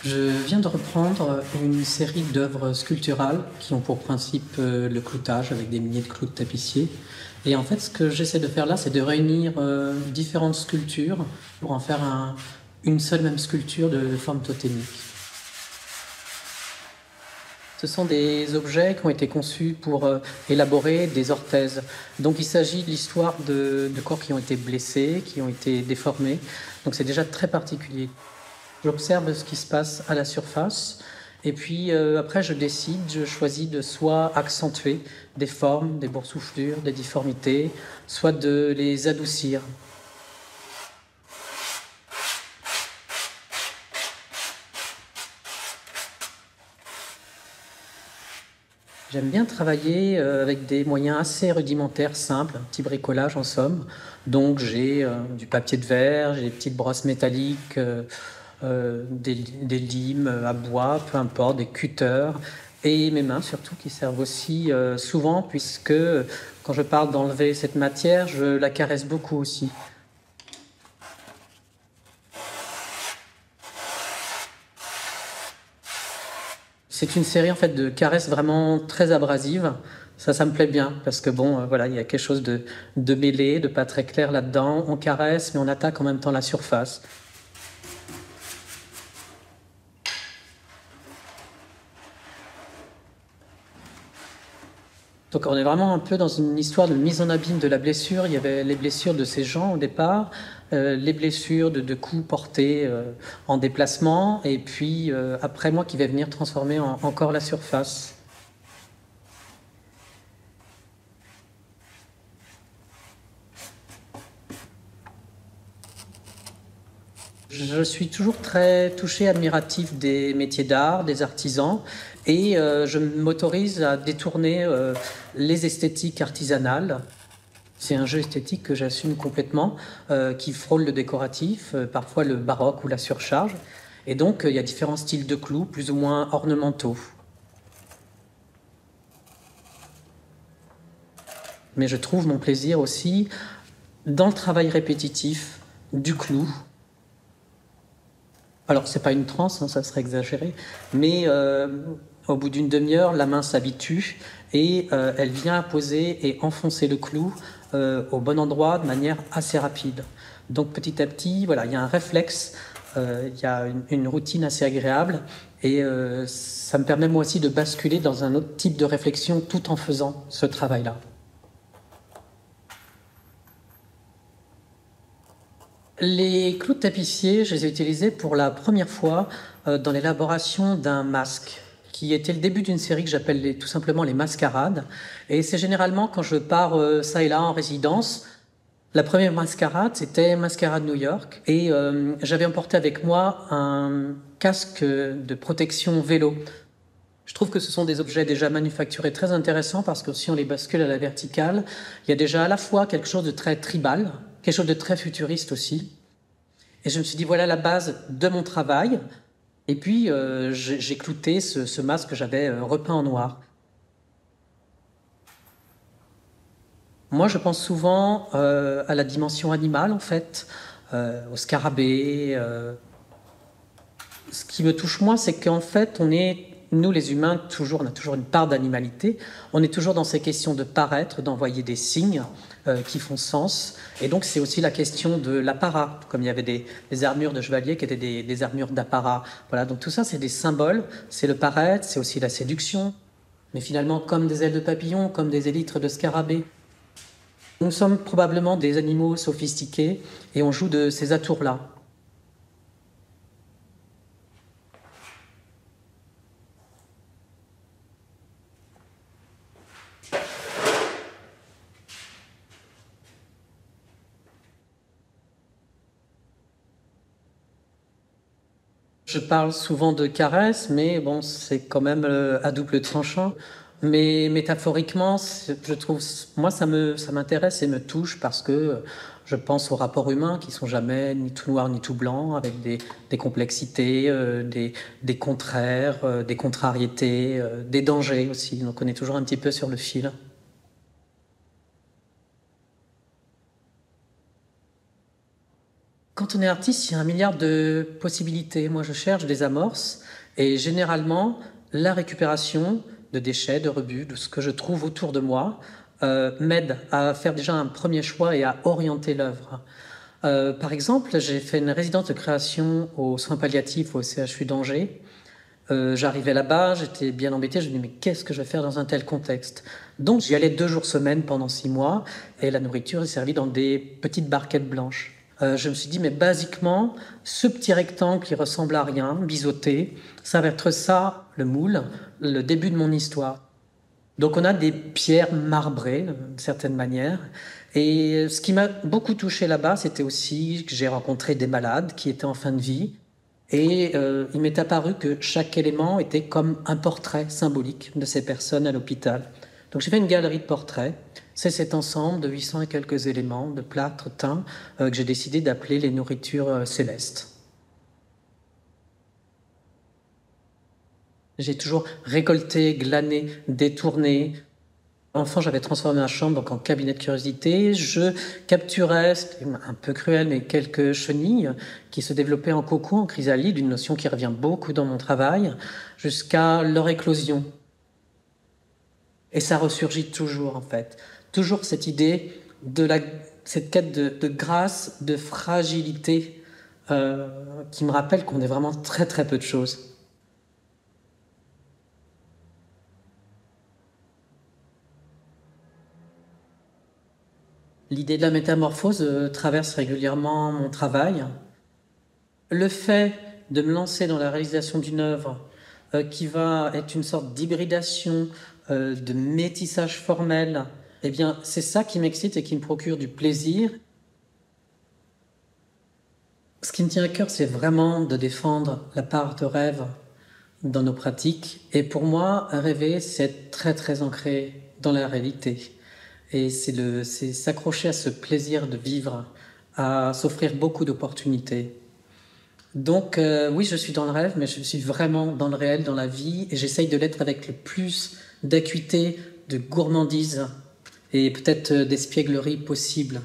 Je viens de reprendre une série d'œuvres sculpturales qui ont pour principe le cloutage avec des milliers de clous de tapissier. Et en fait, ce que j'essaie de faire là, c'est de réunir différentes sculptures pour en faire une seule même sculpture de forme totémique. Ce sont des objets qui ont été conçus pour élaborer des orthèses. Donc il s'agit de l'histoire de corps qui ont été blessés, qui ont été déformés. Donc c'est déjà très particulier. J'observe ce qui se passe à la surface et puis après je décide, je choisis de soit accentuer des formes, des boursouflures, des difformités, soit de les adoucir. J'aime bien travailler avec des moyens assez rudimentaires, simples, un petit bricolage en somme. Donc j'ai du papier de verre, j'ai des petites brosses métalliques, des limes à bois, peu importe, des cutters, et mes mains surtout qui servent aussi souvent puisque quand je parle d'enlever cette matière, je la caresse beaucoup aussi. C'est une série en fait de caresses vraiment très abrasives. Ça me plaît bien parce que bon, voilà, il y a quelque chose de mêlé, de pas très clair là-dedans. On caresse, mais on attaque en même temps la surface. Donc on est vraiment un peu dans une histoire de mise en abîme de la blessure. Il y avait les blessures de ces gens au départ, les blessures de coups portés en déplacement, et puis après moi qui vais venir transformer encore la surface. Je suis toujours très touché, admiratif des métiers d'art, des artisans, et je m'autorise à détourner les esthétiques artisanales. C'est un jeu esthétique que j'assume complètement, qui frôle le décoratif, parfois le baroque ou la surcharge. Et donc, il y a différents styles de clous, plus ou moins ornementaux. Mais je trouve mon plaisir aussi dans le travail répétitif du clou. Alors, c'est pas une transe, hein, ça serait exagéré, mais au bout d'une demi-heure, la main s'habitue et elle vient poser et enfoncer le clou au bon endroit de manière assez rapide. Donc petit à petit, voilà, il y a un réflexe, il y a une routine assez agréable et ça me permet moi aussi de basculer dans un autre type de réflexion tout en faisant ce travail-là. Les clous de tapissier, je les ai utilisés pour la première fois dans l'élaboration d'un masque, qui était le début d'une série que j'appelle tout simplement les mascarades. Et c'est généralement quand je pars ça et là en résidence. La première mascarade, c'était Mascarade New York. Et j'avais emporté avec moi un casque de protection vélo. Je trouve que ce sont des objets déjà manufacturés très intéressants parce que si on les bascule à la verticale, il y a déjà à la fois quelque chose de très tribal, quelque chose de très futuriste aussi. Et je me suis dit, voilà la base de mon travail. Et puis, j'ai clouté ce masque que j'avais repeint en noir. Moi, je pense souvent à la dimension animale, en fait, au scarabée. Ce qui me touche moi, c'est qu'en fait, nous les humains, on a toujours une part d'animalité. On est toujours dans ces questions de paraître, d'envoyer des signes qui font sens. Et donc, c'est aussi la question de l'apparat, comme il y avait des armures de chevaliers qui étaient des armures d'apparat. Voilà, donc tout ça, c'est des symboles. C'est le paraître, c'est aussi la séduction. Mais finalement, comme des ailes de papillon, comme des élytres de scarabée. Nous sommes probablement des animaux sophistiqués et on joue de ces atours-là. Je parle souvent de caresses, mais bon, c'est quand même à double tranchant. Mais métaphoriquement, je trouve, moi, ça m'intéresse et me touche parce que je pense aux rapports humains qui sont jamais ni tout noir ni tout blanc, avec des complexités, des contraires, des contrariétés, des dangers aussi. Donc on est toujours un petit peu sur le fil. Quand Quand on est artiste, il y a un milliard de possibilités. Moi, je cherche des amorces et généralement, la récupération de déchets, de rebuts, de ce que je trouve autour de moi, m'aide à faire déjà un premier choix et à orienter l'œuvre. Par exemple, j'ai fait une résidence de création aux soins palliatifs au CHU d'Angers. J'arrivais là-bas, j'étais bien embêté, je me dis mais qu'est-ce que je vais faire dans un tel contexte? Donc j'y allais 2 jours semaine pendant 6 mois et la nourriture est servie dans des petites barquettes blanches. Je me suis dit mais basiquement, ce petit rectangle qui ressemble à rien, biseauté, ça va être ça, le moule, le début de mon histoire. Donc on a des pierres marbrées, d'une certaine manière. Et ce qui m'a beaucoup touché là-bas, c'était aussi que j'ai rencontré des malades qui étaient en fin de vie. Et il m'est apparu que chaque élément était comme un portrait symbolique de ces personnes à l'hôpital. Donc j'ai fait une galerie de portraits. C'est cet ensemble de 800 et quelques éléments de plâtre teint que j'ai décidé d'appeler les nourritures célestes. J'ai toujours récolté, glané, détourné. Enfant, j'avais transformé ma chambre donc en cabinet de curiosité. Je capturais, c'était un peu cruel, mais quelques chenilles qui se développaient en coco, en chrysalide, une notion qui revient beaucoup dans mon travail, jusqu'à leur éclosion. Et ça ressurgit toujours, en fait. Toujours cette idée de cette quête de grâce, de fragilité, qui me rappelle qu'on est vraiment très très peu de choses. L'idée de la métamorphose traverse régulièrement mon travail. Le fait de me lancer dans la réalisation d'une œuvre qui va être une sorte d'hybridation, de métissage formel, eh bien, c'est ça qui m'excite et qui me procure du plaisir. Ce qui me tient à cœur, c'est vraiment de défendre la part de rêve dans nos pratiques. Et pour moi, rêver, c'est très très ancré dans la réalité. Et c'est s'accrocher à ce plaisir de vivre, à s'offrir beaucoup d'opportunités. Donc oui, je suis dans le rêve, mais je suis vraiment dans le réel, dans la vie, et j'essaye de l'être avec le plus d'acuité, de gourmandise et peut-être d'espièglerie possible.